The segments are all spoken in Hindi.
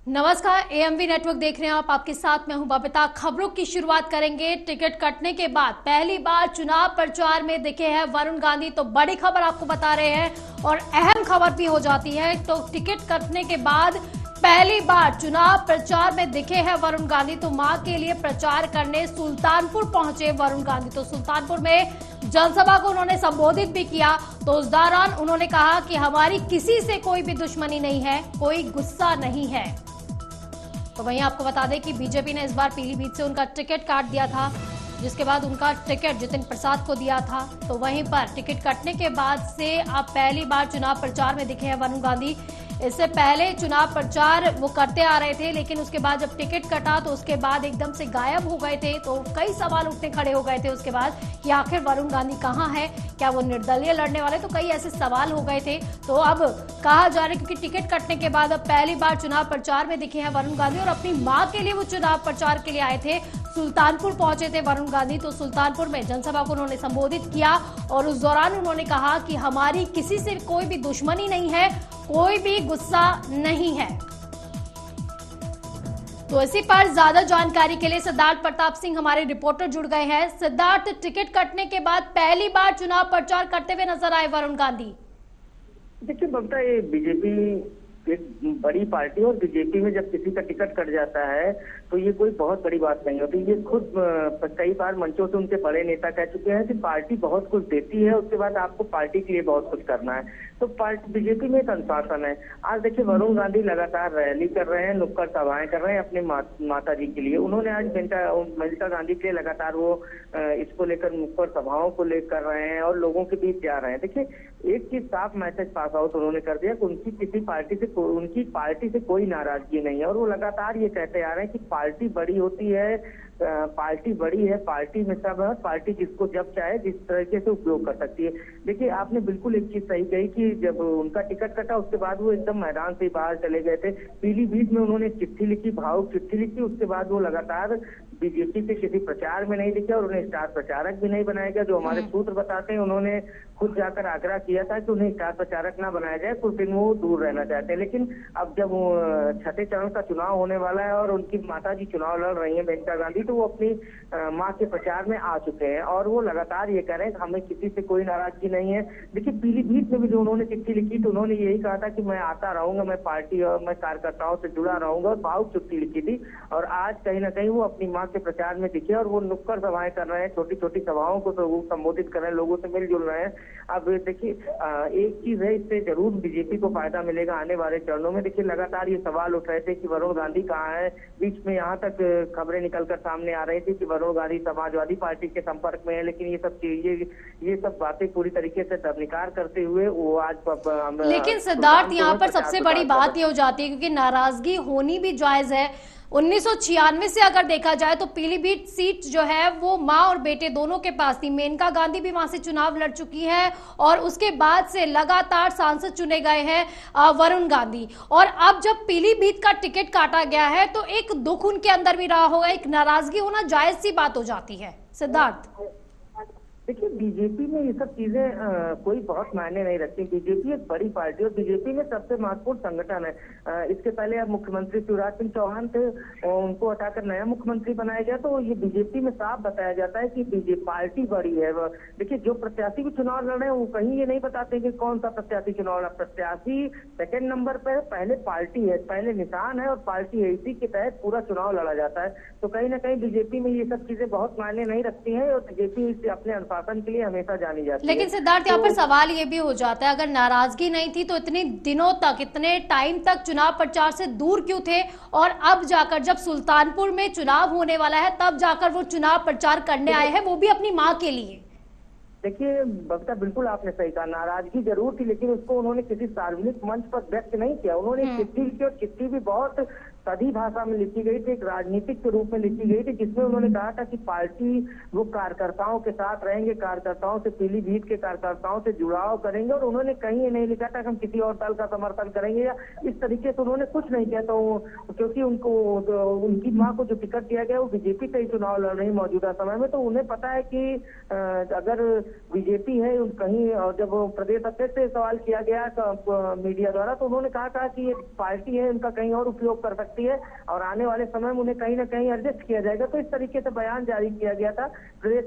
नमस्कार, एएमवी नेटवर्क देख रहे हैं आप। आपके साथ मैं हूं बबीता। खबरों की शुरुआत करेंगे। टिकट कटने के बाद पहली बार चुनाव प्रचार में दिखे हैं वरुण गांधी। तो बड़ी खबर आपको बता रहे हैं और अहम खबर भी हो जाती है। तो टिकट कटने के बाद पहली बार चुनाव प्रचार में दिखे हैं वरुण गांधी। तो मां के लिए प्रचार करने सुल्तानपुर पहुंचे वरुण गांधी। तो सुल्तानपुर में जनसभा को उन्होंने संबोधित भी किया। तो उस दौरान उन्होंने कहा कि हमारी किसी से कोई भी दुश्मनी नहीं है, कोई गुस्सा नहीं है। तो वहीं आपको बता दें कि बीजेपी ने इस बार पीलीभीत से उनका टिकट काट दिया था, जिसके बाद उनका टिकट जितिन प्रसाद को दिया था। तो वहीं पर टिकट कटने के बाद से अब पहली बार चुनाव प्रचार में दिखे हैं वरुण गांधी। इससे पहले चुनाव प्रचार वो करते आ रहे थे, लेकिन उसके बाद जब टिकट कटा तो उसके बाद एकदम से गायब हो गए थे। तो कई सवाल उठने खड़े हो गए थे उसके बाद कि आखिर वरुण गांधी कहां है, क्या वो निर्दलीय लड़ने वाले। तो कई ऐसे सवाल हो गए थे। तो अब कहा जा रहा है क्योंकि टिकट कटने के बाद अब पहली बार चुनाव प्रचार में दिखे हैं वरुण गांधी और अपनी मां के लिए वो चुनाव प्रचार के लिए आए थे। सुल्तानपुर पहुंचे थे वरुण गांधी। तो सुल्तानपुर में जनसभा को उन्होंने संबोधित किया और उस दौरान उन्होंने कहा कि हमारी किसी से कोई भी दुश्मनी नहीं है, कोई भी गुस्सा नहीं है। तो इसी पर ज्यादा जानकारी के लिए सिद्धार्थ प्रताप सिंह हमारे रिपोर्टर जुड़ गए हैं। सिद्धार्थ, टिकट कटने के बाद पहली बार चुनाव प्रचार करते हुए नजर आए वरुण गांधी। देखिए बबीता, ये बीजेपी एक बड़ी पार्टी और बीजेपी में जब किसी का टिकट कट जाता है तो ये कोई बहुत बड़ी बात नहीं होती। ये खुद कई बार मंचों से उनके बड़े नेता कह चुके हैं कि पार्टी बहुत कुछ देती है, उसके बाद आपको पार्टी के लिए बहुत कुछ करना है। तो पार्टी बीजेपी में एक अनुशासन है। आज देखिए वरुण गांधी लगातार रैली कर रहे हैं, नुक्कड़ सभाएं कर रहे हैं अपने माता जी के लिए। उन्होंने आज मेनका गांधी के लिए लगातार वो इसको लेकर नुक्कड़ सभाओं को लेकर कर रहे हैं और लोगों के बीच जा रहे हैं। देखिए एक चीज साफ मैसेज पास आउट उन्होंने कर दिया कि उनकी पार्टी से कोई नाराजगी नहीं है और वो लगातार ये कहते आ रहे हैं कि पार्टी बड़ी होती है, पार्टी बड़ी है, पार्टी में सब है, पार्टी जिसको जब चाहे जिस तरीके से उपयोग कर सकती है। देखिए आपने बिल्कुल एक चीज सही कही कि जब उनका टिकट कटा उसके बाद वो एकदम मैदान से बाहर चले गए थे। पीलीभीत में उन्होंने चिट्ठी लिखी, भावुक चिट्ठी लिखी। उसके बाद वो लगातार बीजेपी से किसी प्रचार में नहीं दिखे और उन्हें स्टार प्रचारक भी नहीं बनाया गया। जो हमारे सूत्र बताते हैं, उन्होंने खुद जाकर आग्रह किया था कि उन्हें स्टार प्रचारक ना बनाया जाए, कुछ दिन वो दूर रहना चाहते हैं। लेकिन अब जब छठे चरण का चुनाव होने वाला है और उनकी माता जी चुनाव लड़ रही है मेनका गांधी, तो वो अपनी मां के प्रचार में आ चुके हैं और वो लगातार ये कह रहे हैं कि हमें किसी से कोई नाराजगी नहीं है। देखिए पीलीभीत में भी जो उन्होंने चिट्ठी लिखी तो उन्होंने यही कहा था कि मैं आता रहूंगा, मैं पार्टी और मैं कार्यकर्ताओं से जुड़ा रहूंगा और भावुक चिट्ठी लिखी थी। और आज कहीं ना कहीं वो अपनी मां के प्रचार में दिखे और वो नुक्कड़ सभाएं कर रहे हैं, छोटी छोटी सभाओं को तो वो संबोधित कर रहे हैं, लोगों से मिलजुल रहे हैं। अब देखिए एक चीज है, इससे जरूर बीजेपी को फायदा मिलेगा आने वाले चरणों में। देखिए लगातार ये सवाल उठ रहे थे कि वरुण गांधी कहाँ है। बीच में यहाँ तक खबरें निकलकर सामने आ रही थी कि वरुण गांधी समाजवादी पार्टी के संपर्क में है, लेकिन ये सब बातें पूरी तरीके से दरनिकार करते हुए वो आज लेकिन सिद्धार्थ, यहाँ पर सबसे बड़ी बात ये हो जाती है क्योंकि नाराजगी होनी भी जायज है। 1996 से अगर देखा जाए तो पीलीभीत सीट जो है वो मां और बेटे दोनों के पास थी। मेनका गांधी भी वहां से चुनाव लड़ चुकी है और उसके बाद से लगातार सांसद चुने गए हैं वरुण गांधी। और अब जब पीलीभीत का टिकट काटा गया है तो एक दुख उनके अंदर भी रहा होगा, एक नाराजगी होना जायज सी बात हो जाती है। सिद्धार्थ, देखिए बीजेपी में ये सब चीजें कोई बहुत मायने नहीं रखती। बीजेपी एक बड़ी पार्टी और बीजेपी में सबसे महत्वपूर्ण संगठन है। इसके पहले अब मुख्यमंत्री शिवराज सिंह चौहान थे, उनको हटाकर नया मुख्यमंत्री बनाया गया। तो ये बीजेपी में साफ बताया जाता है कि बीजेपी पार्टी बड़ी है। देखिए जो प्रत्याशी भी चुनाव लड़ रहे हैं वो कहीं ये नहीं बताते कि कौन सा प्रत्याशी चुनाव लड़। प्रत्याशी सेकेंड नंबर पे, पहले पार्टी है, पहले निशान है और पार्टी है, इसी के तहत पूरा चुनाव लड़ा जाता है। तो कहीं ना कहीं बीजेपी में ये सब चीजें बहुत मायने नहीं रखती है और बीजेपी अपने शासन के लिए हमेशा जानी जाती है। लेकिन सिद्धार्थ, यहाँ पर सवाल ये भी हो जाता है, अगर नाराजगी नहीं थी तो इतने दिनों तक, इतने टाइम तक चुनाव प्रचार से दूर क्यों थे? और अब जाकर जब सुल्तानपुर में चुनाव होने वाला है तब जाकर वो चुनाव प्रचार करने आए हैं, वो भी अपनी मां के लिए। देखिए बबीता, बिल्कुल आपने सही कहा, नाराजगी जरूर थी लेकिन उसको उन्होंने किसी सार्वजनिक मंच पर व्यक्त नहीं किया। उन्होंने चिट्ठी लिखी और चिट्ठी भी बहुत सदी भाषा में लिखी गई थी, एक राजनीतिक के रूप में लिखी गई थी, जिसमें उन्होंने कहा था कि पार्टी वो कार्यकर्ताओं के साथ रहेंगे, कार्यकर्ताओं से, पीलीभीत के कार्यकर्ताओं से जुड़ाव करेंगे। और उन्होंने कहीं ये नहीं लिखा था कि हम किसी और दल का समर्थन करेंगे या इस तरीके से उन्होंने कुछ नहीं किया। तो क्योंकि उनकी मां को जो टिकट दिया गया वो बीजेपी से ही चुनाव लड़ रही मौजूदा समय में, तो उन्हें पता है कि अगर बीजेपी है कहीं, और जब प्रदेश अध्यक्ष से सवाल किया गया मीडिया द्वारा तो उन्होंने कहा था कि ये पार्टी है, उनका कहीं और उपयोग कर सकते सकती है और आने वाले समय में उन्हें कहीं ना कहीं एडजस्ट किया जाएगा। तो इस तरीके से बयान जारी किया गया था प्रदेश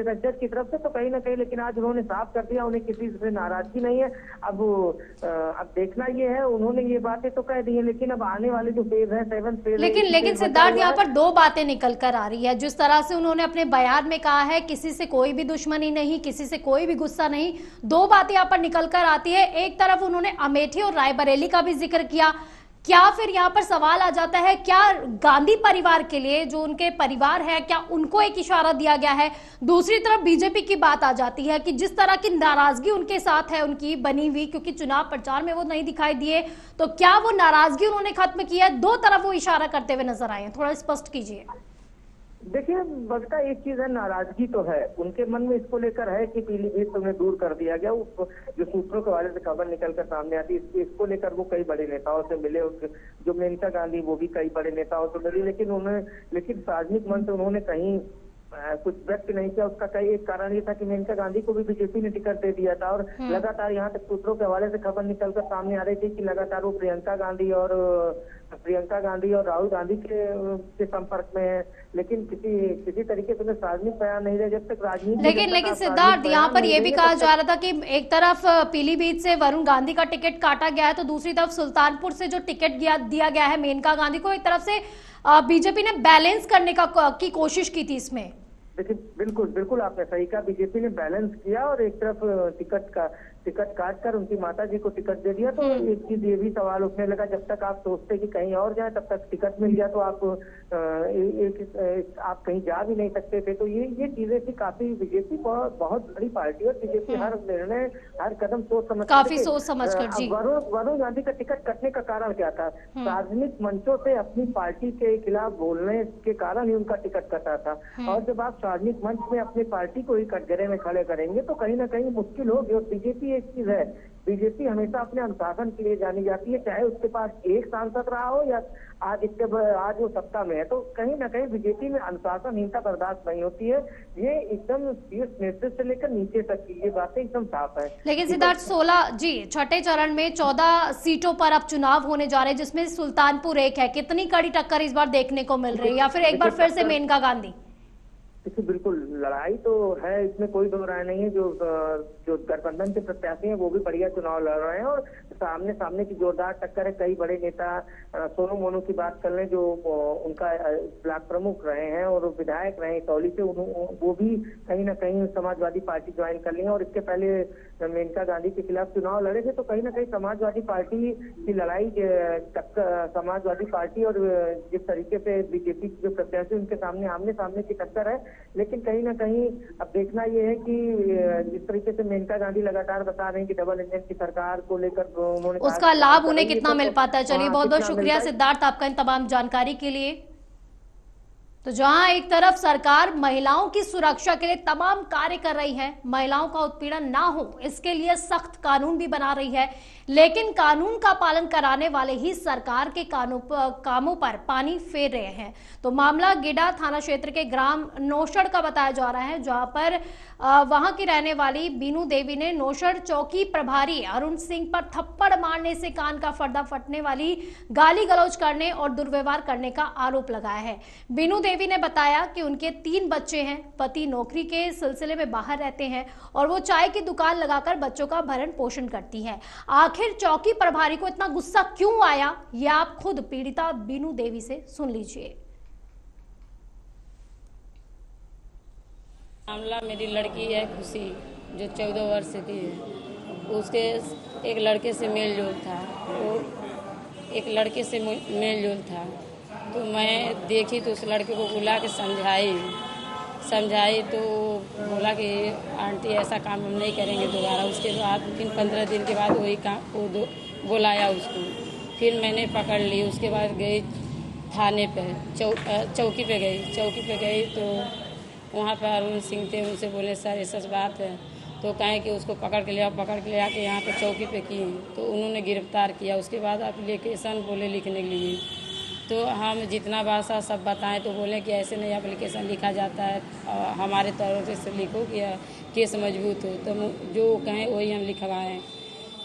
अध्यक्ष की तरफ से। तो कहीं ना कहीं लेकिन आज उन्होंने साफ कर दिया, उन्हें किसी से नाराजगी नहीं है। अब देखना ये है, उन्होंने ये बातें तो कह दी है, लेकिन अब आने वाले जो फेज है, 7th फेज, लेकिन सिद्धार्थ यहाँ पर दो बातें निकल कर आ रही है। जिस तरह से उन्होंने अपने बयान में कहा है किसी से कोई भी दुश्मनी नहीं, किसी से कोई भी गुस्सा नहीं, दो बातें यहाँ पर निकल कर आती है। एक तरफ उन्होंने अमेठी और रायबरेली का भी जिक्र किया। क्या फिर यहाँ पर सवाल आ जाता है, क्या गांधी परिवार के लिए जो उनके परिवार है, क्या उनको एक इशारा दिया गया है? दूसरी तरफ बीजेपी की बात आ जाती है कि जिस तरह की नाराजगी उनके साथ है उनकी बनी हुई, क्योंकि चुनाव प्रचार में वो नहीं दिखाई दिए, तो क्या वो नाराजगी उन्होंने खत्म की है? दो तरफ वो इशारा करते हुए नजर आए हैं, थोड़ा स्पष्ट कीजिए। देखिए बगता एक चीज है, नाराजगी तो है उनके मन में, इसको लेकर है कि पीलीभीत तो उन्हें दूर कर दिया गया। जो सूत्रों के हवाले से खबर निकल कर सामने आती है, इसको लेकर वो कई बड़े नेताओं से मिले। जो मेनका गांधी, वो भी कई बड़े नेताओं से मिली, लेकिन सार्वजनिक मंच से उन्होंने कहीं कुछ व्यक्त नहीं किया। उसका कई एक कारण ये था कि मेनका गांधी को भी बीजेपी ने टिकट दे दिया था और लगातार यहाँ तक सूत्रों के हवाले से खबर निकलकर सामने आ रही थी कि लगातार वो प्रियंका गांधी और राहुल गांधी के संपर्क में है, लेकिन किसी तरीके से सार्वजनिक बयान नहीं रहे जब तक राजनीति। लेकिन सिद्धार्थ, यहाँ पर यह भी कहा जा रहा था कि एक तरफ पीलीभीत से वरुण गांधी का टिकट काटा गया है, तो दूसरी तरफ सुल्तानपुर से जो टिकट दिया गया है मेनका गांधी को, एक तरफ से बीजेपी ने बैलेंस करने की कोशिश की थी इसमें। देखिए बिल्कुल आपने सही कहा, बीजेपी ने बैलेंस किया और एक तरफ टिकट काट कर उनकी माता जी को टिकट दे दिया। तो एक चीज ये भी सवाल उठने लगा, जब तक आप सोचते कि कहीं और जाए तब तक टिकट मिल गया तो आप कहीं जा भी नहीं सकते थे। तो ये चीजें थी काफी। बीजेपी बहुत बड़ी पार्टी और बीजेपी हर निर्णय, हर कदम सोच समझ कर जी। वरुण गांधी का टिकट कटने का कारण क्या था? सार्वजनिक मंचों से अपनी पार्टी के खिलाफ बोलने के कारण ही उनका टिकट कटा था। और जब आप सार्वजनिक मंच में अपनी पार्टी को ही कटघरे में खड़े करेंगे तो कहीं ना कहीं मुश्किल होगी। और बीजेपी एक चीज है, बीजेपी हमेशा अपने अनुशासन के लिए जानी जाती है, चाहे उसके पास एक सांसद रहा हो या आज वो सत्ता में है। तो कहीं ना कहीं बीजेपी में अनुशासनहीनता बर्दाश्त नहीं होती है। ये एकदम शीर्ष नेतृत्व से लेकर नीचे तक की ये बातें एकदम साफ है। लेकिन सिद्धार्थ, 16 जी छठे चरण में 14 सीटों पर अब चुनाव होने जा रहे हैं, जिसमें सुल्तानपुर एक है। कितनी कड़ी टक्कर इस बार देखने को मिल रही है, या फिर एक बार फिर से मेनका गांधी? देखिए बिल्कुल लड़ाई तो है, इसमें कोई दो राय नहीं है। जो गठबंधन के प्रत्याशी हैं वो भी बढ़िया चुनाव लड़ रहे हैं और सामने की जोरदार टक्कर है। कई बड़े नेता, सोनू मोनू की बात कर लें जो उनका ब्लॉक प्रमुख रहे हैं और विधायक रहे तौली से, वो भी कहीं ना कहीं समाजवादी पार्टी ज्वाइन कर ली है और इसके पहले मेनका गांधी के खिलाफ चुनाव लड़े थे। तो कहीं ना कहीं समाजवादी पार्टी की लड़ाई, समाजवादी पार्टी और जिस तरीके से बीजेपी के जो प्रत्याशी उनके सामने आमने सामने की टक्कर है। लेकिन कहीं ना कहीं अब देखना यह है कि जिस तरीके से मेनका गांधी लगातार बता रहे हैं कि डबल इंजन की सरकार को लेकर उन्होंने उसका लाभ उन्हें कितना मिल पाता है। चलिए बहुत बहुत शुक्रिया सिद्धार्थ आपका इन तमाम जानकारी के लिए। तो जहां एक तरफ सरकार महिलाओं की सुरक्षा के लिए तमाम कार्य कर रही है, महिलाओं का उत्पीड़न ना हो इसके लिए सख्त कानून भी बना रही है, लेकिन कानून का पालन कराने वाले ही सरकार के कामों पर पानी फेर रहे हैं। तो मामला गिडा थाना क्षेत्र के ग्राम नौशड़ का बताया जा रहा है, जहां पर वहां की रहने वाली बीनू देवी ने नौशड़ चौकी प्रभारी अरुण सिंह पर थप्पड़ मारने से कान का पर्दा फटने वाली गाली गलौज करने और दुर्व्यवहार करने का आरोप लगाया है। बीनू देवी ने बताया कि उनके 3 बच्चे हैं, पति नौकरी के सिलसिले में बाहर रहते हैं और वो चाय की दुकान लगाकर बच्चों का भरण पोषण करती है। आखिर चौकी प्रभारी को इतना गुस्सा क्यों आया, ये आप खुद पीड़िता बीनू देवी से सुन लीजिए। मामला मेरी लड़की है खुशी, जो 14 वर्ष की है। उसके एक लड़के से मेल जोल था, तो मैं देखी तो उस लड़के को बुला के समझाई तो बोला कि आंटी ऐसा काम हम नहीं करेंगे दोबारा। उसके बाद फिर 15 दिन के बाद वही काम वो बुलाया उसको, फिर मैंने पकड़ ली। उसके बाद गई थाने पे, चौकी पे गई तो वहाँ पर अरुण सिंह थे, उनसे बोले सर ऐसा बात है, तो कहें कि उसको पकड़ के ले आके यहाँ पे चौकी पे किए, तो उन्होंने गिरफ्तार किया। उसके बाद एप्लीकेशन बोले लिखने के लिए, तो हम जितना भाषा सब बताएं तो बोले कि ऐसे नहीं एप्लीकेशन लिखा जाता है, हमारे तरफ से लिखो कि केस मजबूत हो, तो जो कहें वही हम लिखवाएं।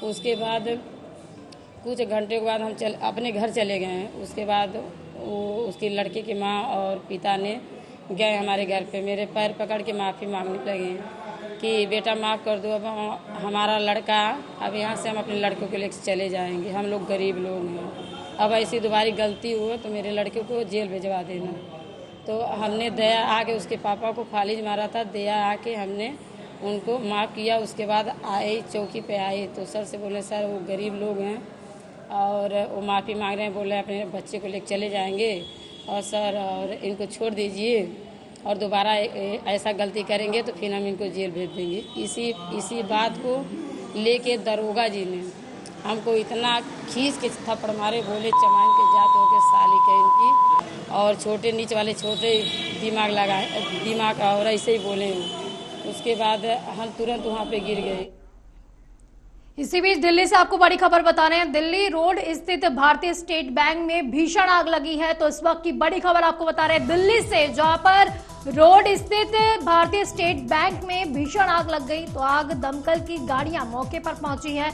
उसके बाद कुछ घंटे के बाद हम अपने घर चले गए हैं। उसके बाद वो उसकी लड़के की माँ और पिता ने गए हमारे घर पे, मेरे पैर पकड़ के माफ़ी मांगने लगे कि बेटा माफ़ कर दो, अब हमारा लड़का, अब यहाँ से हम अपने लड़कों को लेकर चले जाएंगे, हम लोग गरीब लोग हैं, अब ऐसी दोबारा गलती हुई तो मेरे लड़के को जेल भिजवा देना। तो हमने दया आके उसके पापा को फालिज मारा था, दया आके हमने उनको माफ़ किया। उसके बाद आए चौकी पे आए तो सर से बोले सर वो गरीब लोग हैं और वो माफ़ी मांग रहे हैं, बोले अपने बच्चे को लेकर चले जाएंगे और सर और इनको छोड़ दीजिए और दोबारा ऐसा गलती करेंगे तो फिर हम इनको जेल भेज देंगे। इसी बात को लेके दरोगा जी ने हमको इतना खींच के थप्पड़ मारे, बोले चमाइन के जात हो के साली के इनकी, और छोटे नीच वाले छोटे दिमाग और ऐसे ही बोले। उसके बाद हम तुरंत वहाँ पे गिर गए। इसी बीच दिल्ली से आपको बड़ी खबर बता रहे हैं। दिल्ली रोड स्थित भारतीय स्टेट बैंक में भीषण आग लगी है। तो इस वक्त की बड़ी खबर आपको बता रहे हैं दिल्ली से, जहां पर रोड स्थित भारतीय स्टेट बैंक में भीषण आग लग गई। तो आग दमकल की गाड़ियां मौके पर पहुंची है।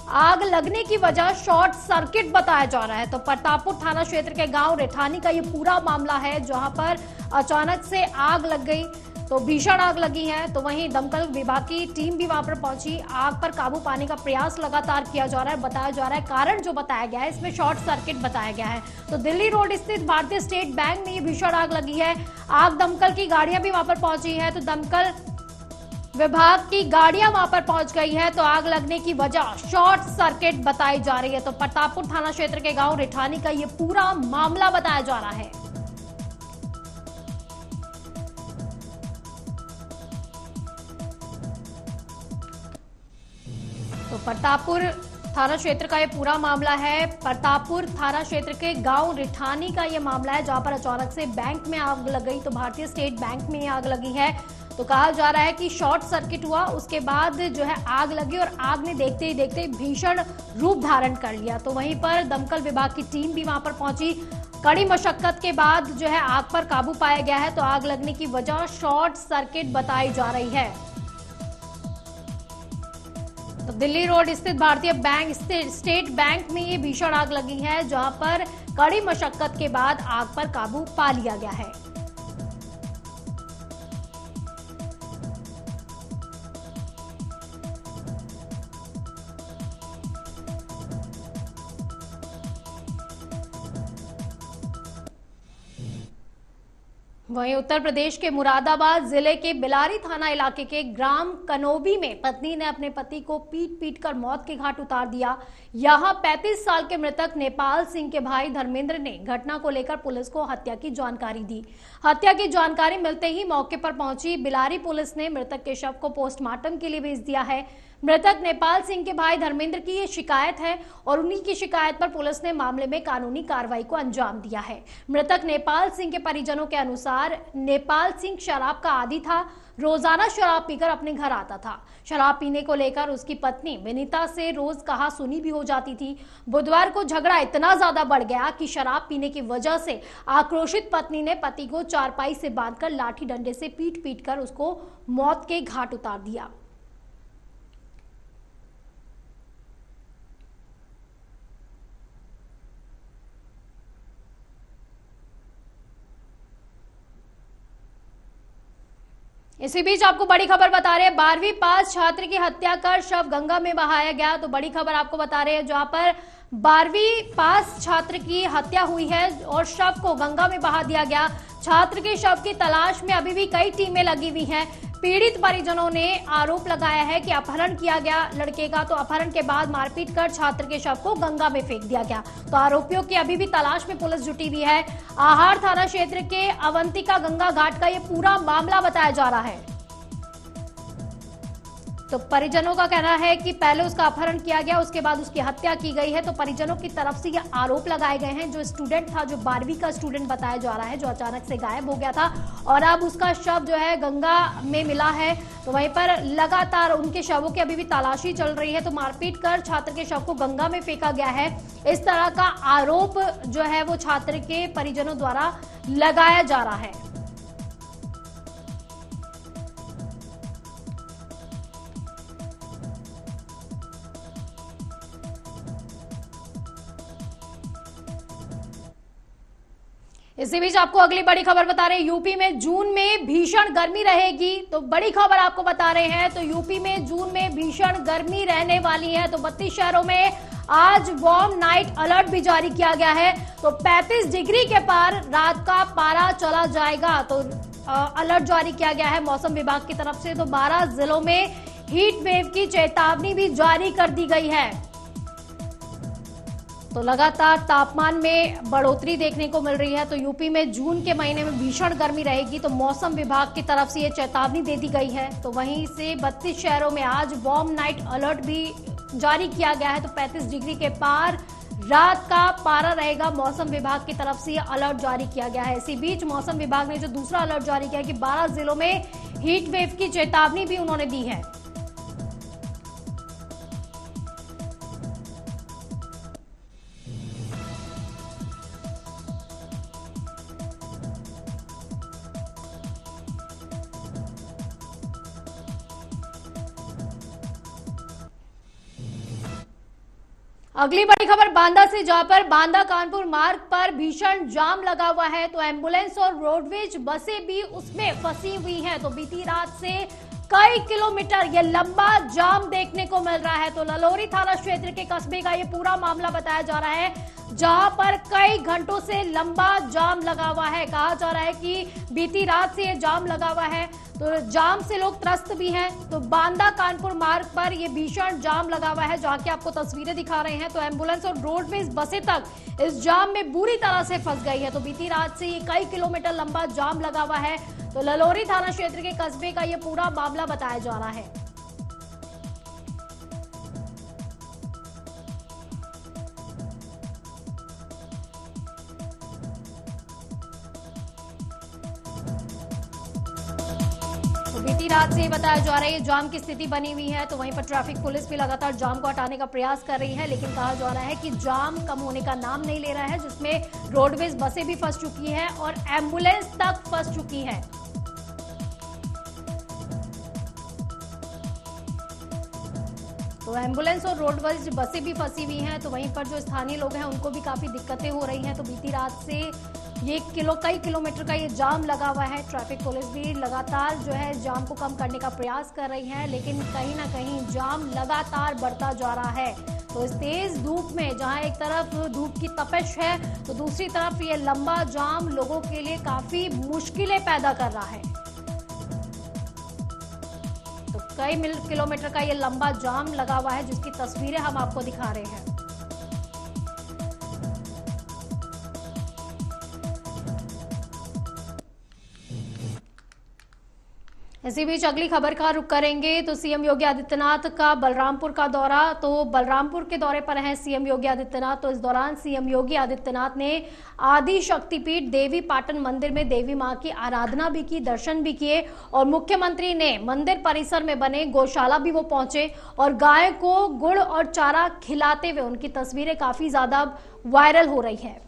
आग लगने की वजह शॉर्ट सर्किट बताया जा रहा है। तो प्रतापपुर थाना क्षेत्र के गांव रेठानी का ये पूरा मामला है, जहां पर अचानक से आग लग गई, तो भीषण आग लगी है। तो वहीं दमकल विभाग की टीम भी वहां पर पहुंची। आग पर काबू पाने का प्रयास लगातार किया जा रहा है। बताया जा रहा है कारण जो बताया गया है इसमें शॉर्ट सर्किट बताया गया है। तो दिल्ली रोड स्थित भारतीय स्टेट बैंक में ये भीषण आग लगी है। आग दमकल की गाड़ियां भी वहां पर पहुंची है। तो दमकल विभाग की गाड़ियां वहां पर पहुंच गई है। तो आग लगने की वजह शॉर्ट सर्किट बताई जा रही है। तो प्रतापपुर थाना क्षेत्र के गांव रेठानी का ये पूरा मामला बताया जा रहा है। तो प्रतापपुर थाना क्षेत्र का ये पूरा मामला है। प्रतापपुर थाना क्षेत्र के गांव रिठानी का ये मामला है, जहां पर अचानक से बैंक में आग लग गई। तो भारतीय स्टेट बैंक में आग लगी है। तो कहा जा रहा है कि शॉर्ट सर्किट हुआ, उसके बाद जो है आग लगी और आग ने देखते ही देखते भीषण रूप धारण कर लिया। तो वहीं पर दमकल विभाग की टीम भी वहां पर पहुंची। कड़ी मशक्कत के बाद जो है आग पर काबू पाया गया है। तो आग लगने की वजह शॉर्ट सर्किट बताई जा रही है। तो दिल्ली रोड स्थित भारतीय बैंक स्टेट बैंक में ये भीषण आग लगी है, जहां पर कड़ी मशक्कत के बाद आग पर काबू पा लिया गया है। वहीं उत्तर प्रदेश के मुरादाबाद जिले के बिलारी थाना इलाके के ग्राम कनोबी में पत्नी ने अपने पति को पीट कर मौत के घाट उतार दिया। यहां 35 साल के मृतक नेपाल सिंह के भाई धर्मेंद्र ने घटना को लेकर पुलिस को हत्या की जानकारी दी। हत्या की जानकारी मिलते ही मौके पर पहुंची बिलारी पुलिस ने मृतक के शव को पोस्टमार्टम के लिए भेज दिया है। मृतक नेपाल सिंह के भाई धर्मेंद्र की ये शिकायत है और उन्हीं की शिकायत पर पुलिस ने मामले में कानूनी कार्रवाई को अंजाम दिया है। मृतक नेपाल सिंह के परिजनों के अनुसार नेपाल सिंह शराब का आदी था, रोजाना शराब पीकर अपने घर आता था। शराब पीने को लेकर उसकी पत्नी विनीता से रोज कहा सुनी भी हो जाती थी। बुधवार को झगड़ा इतना ज्यादा बढ़ गया कि शराब पीने की वजह से आक्रोशित पत्नी ने पति को चारपाई से बांधकर लाठी डंडे से पीट कर उसको मौत के घाट उतार दिया। इसी बीच आपको बड़ी खबर बता रहे हैं, 12वीं पास छात्र की हत्या कर शव गंगा में बहाया गया। तो बड़ी खबर आपको बता रहे हैं, जहां पर 12वीं पास छात्र की हत्या हुई है और शव को गंगा में बहा दिया गया। छात्र के शव की तलाश में अभी भी कई टीमें लगी हुई हैं। पीड़ित परिजनों ने आरोप लगाया है कि अपहरण किया गया लड़के का, तो अपहरण के बाद मारपीट कर छात्र के शव को गंगा में फेंक दिया गया। तो आरोपियों की अभी भी तलाश में पुलिस जुटी हुई है। आहार थाना क्षेत्र के अवंतिका गंगा घाट का ये पूरा मामला बताया जा रहा है। तो परिजनों का कहना है कि पहले उसका अपहरण किया गया, उसके बाद उसकी हत्या की गई है। तो परिजनों की तरफ से ये आरोप लगाए गए हैं। जो स्टूडेंट था, जो 12वीं का स्टूडेंट बताया जा रहा है, जो अचानक से गायब हो गया था और अब उसका शव जो है गंगा में मिला है। तो वहीं पर लगातार उनके शवों की अभी भी तलाशी चल रही है। तो मारपीट कर छात्र के शव को गंगा में फेंका गया है, इस तरह का आरोप जो है वो छात्र के परिजनों द्वारा लगाया जा रहा है। इसी बीच आपको अगली बड़ी खबर बता रहे हैं, यूपी में जून में भीषण गर्मी रहेगी। तो बड़ी खबर आपको बता रहे हैं, तो यूपी में जून में भीषण गर्मी रहने वाली है। तो 32 शहरों में आज वार्म नाइट अलर्ट भी जारी किया गया है। तो 35 डिग्री के पार रात का पारा चला जाएगा। तो अलर्ट जारी किया गया है मौसम विभाग की तरफ से। तो 12 जिलों में हीट वेव की चेतावनी भी जारी कर दी गई है। तो लगातार तापमान में बढ़ोतरी देखने को मिल रही है। तो यूपी में जून के महीने में भीषण गर्मी रहेगी। तो मौसम विभाग की तरफ से ये चेतावनी दे दी गई है। तो वहीं से 32 शहरों में आज वार्म नाइट अलर्ट भी जारी किया गया है। तो 35 डिग्री के पार रात का पारा रहेगा। मौसम विभाग की तरफ से अलर्ट जारी किया गया है। इसी बीच मौसम विभाग ने जो दूसरा अलर्ट जारी किया है कि 12 जिलों में हीट वेव की चेतावनी भी उन्होंने दी है। अगली बड़ी खबर बांदा से, जहां पर बांदा कानपुर मार्ग पर भीषण जाम लगा हुआ है। तो एम्बुलेंस और रोडवेज बसें भी उसमें फंसी हुई हैं। तो बीती रात से कई किलोमीटर ये लंबा जाम देखने को मिल रहा है। तो ललोरी थाना क्षेत्र के कस्बे का ये पूरा मामला बताया जा रहा है, जहां पर कई घंटों से लंबा जाम लगा हुआ है। कहा जा रहा है कि बीती रात से ये जाम लगा हुआ है। तो जाम से लोग त्रस्त भी हैं। तो बांदा कानपुर मार्ग पर ये भीषण जाम लगा हुआ है, जहां की आपको तस्वीरें दिखा रहे हैं। तो एम्बुलेंस और रोडवेज बसें तक इस जाम में बुरी तरह से फंस गई है। तो बीती रात से ये कई किलोमीटर लंबा जाम लगा हुआ है। तो ललोरी थाना क्षेत्र के कस्बे का ये पूरा मामला बताया जा रहा है। बीती रात से बताया जा रहा है जाम की स्थिति बनी हुई है। तो वहीं पर ट्रैफिक पुलिस भी लगातार जाम को हटाने का प्रयास कर रही है, लेकिन कहा जा रहा है कि जाम कम होने का नाम नहीं ले रहा है, जिसमें रोडवेज बसें भी फंस चुकी हैं और एम्बुलेंस तक फंस चुकी है। तो एम्बुलेंस और रोडवेज बसें भी फंसी हुई हैं। तो वहीं पर जो स्थानीय लोग हैं उनको भी काफी दिक्कतें हो रही हैं। तो बीती रात से ये कई किलोमीटर का ये जाम लगा हुआ है। ट्रैफिक पुलिस भी लगातार जो है जाम को कम करने का प्रयास कर रही है, लेकिन कहीं ना कहीं जाम लगातार बढ़ता जा रहा है। तो इस तेज धूप में जहां एक तरफ धूप की तपिश है, तो दूसरी तरफ ये लंबा जाम लोगों के लिए काफी मुश्किलें पैदा कर रहा है। तो कई किलोमीटर का ये लंबा जाम लगा हुआ है, जिसकी तस्वीरें हम आपको दिखा रहे हैं। इसी बीच अगली खबर का रुख करेंगे। तो सीएम योगी आदित्यनाथ का बलरामपुर का दौरा। तो बलरामपुर के दौरे पर हैं सीएम योगी आदित्यनाथ। तो इस दौरान सीएम योगी आदित्यनाथ ने आदि शक्तिपीठ देवी पाटन मंदिर में देवी मां की आराधना भी की, दर्शन भी किए और मुख्यमंत्री ने मंदिर परिसर में बने गौशाला भी वो पहुंचे और गाय को गुड़ और चारा खिलाते हुए उनकी तस्वीरें काफी ज्यादा वायरल हो रही है।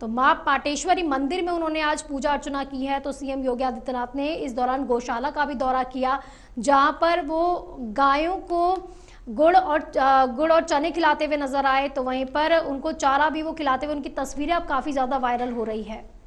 तो मां पाटेश्वरी मंदिर में उन्होंने आज पूजा अर्चना की है। तो सीएम योगी आदित्यनाथ ने इस दौरान गौशाला का भी दौरा किया, जहां पर वो गायों को गुड़ और चने खिलाते हुए नजर आए। तो वहीं पर उनको चारा भी वो खिलाते हुए उनकी तस्वीरें अब काफी ज्यादा वायरल हो रही है।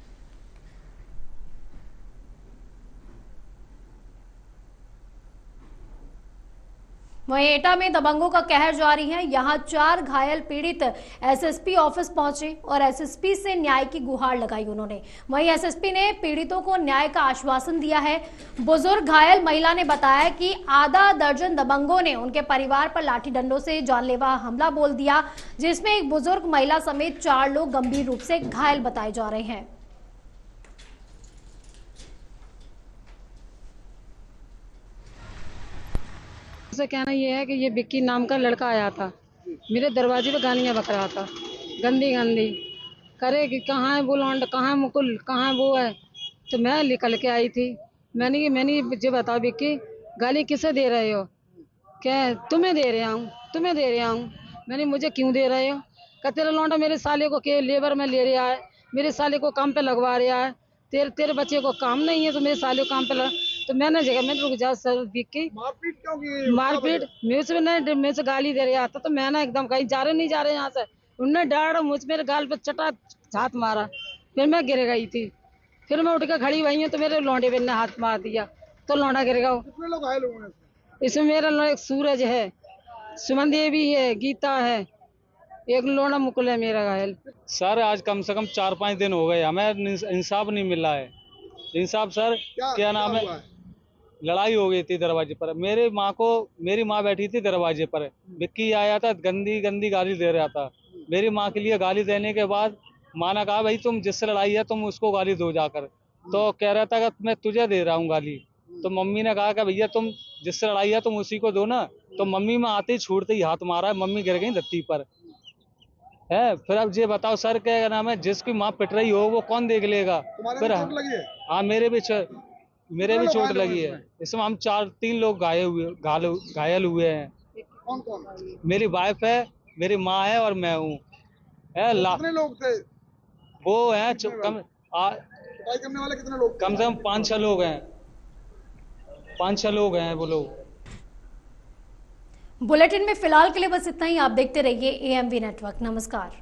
वहीं एटा में दबंगों का कहर जारी है। यहां 4 घायल पीड़ित एसएसपी ऑफिस पहुंचे और एसएसपी से न्याय की गुहार लगाई उन्होंने। वहीं एसएसपी ने पीड़ितों को न्याय का आश्वासन दिया है। बुजुर्ग घायल महिला ने बताया कि आधा दर्जन दबंगों ने उनके परिवार पर लाठी डंडों से जानलेवा हमला बोल दिया, जिसमें एक बुजुर्ग महिला समेत 4 लोग गंभीर रूप से घायल बताए जा रहे हैं। से कहना ये है कि ये विक्की नाम का लड़का आया था, मेरे दरवाजे पे गालियाँ बक रहा था, गंदी गंदी करे कि कहाँ है वो लौंडा, कहाँ है मुकुल, कहाँ है वो है। तो मैं निकल के आई थी। मैंने मुझे बताओ विक्की गाली किसे दे रहे हो? क्या तुम्हें दे रहा हूँ, तुम्हें दे रहा हूँ। मैंने मुझे क्यों दे रहे हो? क्या तेरा लौंडा मेरे साले को के लेबर में ले रहा है, मेरे साले को काम पे लगवा रहा है, तेरे बच्चे को काम नहीं है तो मेरे साले को काम पे लगा। तो मैंने जगह में रुक जा सर विक्की, मारपीट मेरे से गाली दे रहा था। तो मैं ना एकदम कहीं जा रहे नहीं जा रहे यहाँ से, उनने डाड़ मुझ मेरे गाल पे चटा हाथ मारा, फिर मैं गिर गई थी। फिर मैं उठ के खड़ी हुई हूँ तो मेरे लौंडे बहन ने हाथ मार दिया तो लौंडा गिर गया। कितने लोग घायल हुए हैं? इसमें मेरा एक सूरज है, सुमन देवी है, गीता है, एक लौंडा मुकुल है मेरा घायल। सर आज कम से कम 4-5 दिन हो गए, हमें इंसाफ नहीं मिला है। इंसाफ सर क्या नाम है, लड़ाई हो गई थी दरवाजे पर। मेरी माँ बैठी थी दरवाजे पर, विक्की आया था, गंदी गंदी गाली दे रहा था। मेरी माँ के लिए गाली देने के बाद माँ ने कहा भाई तुम जिससे लड़ाई है तुम उसको गाली दो जाकर। तो कह रहा था कि मैं तुझे दे रहा हूँ गाली। तो मम्मी ने कहा कि भैया तुम जिससे लड़ाई है तुम उसी को दो ना। तो मम्मी में आते ही छूटते ही हाथ मारा, मम्मी गिर गई धरती पर है। फिर अब ये बताओ सर क्या नाम है, जिसकी माँ पिट रही हो वो कौन देख लेगा? फिर हाँ मेरे भी चोट लगी है। इसमें हम 3 लोग घायल हुए हैं। कौन कौन? मेरी वाइफ है, मेरी माँ है और मैं हूँ। कितने लोग थे? वो है पिटाई करने वाले कितने लोग? कम से कम 5-6 लोग हैं, 5-6 लोग हैं वो लोग। बुलेटिन में फिलहाल के लिए बस इतना ही। आप देखते रहिए AMV नेटवर्क। नमस्कार।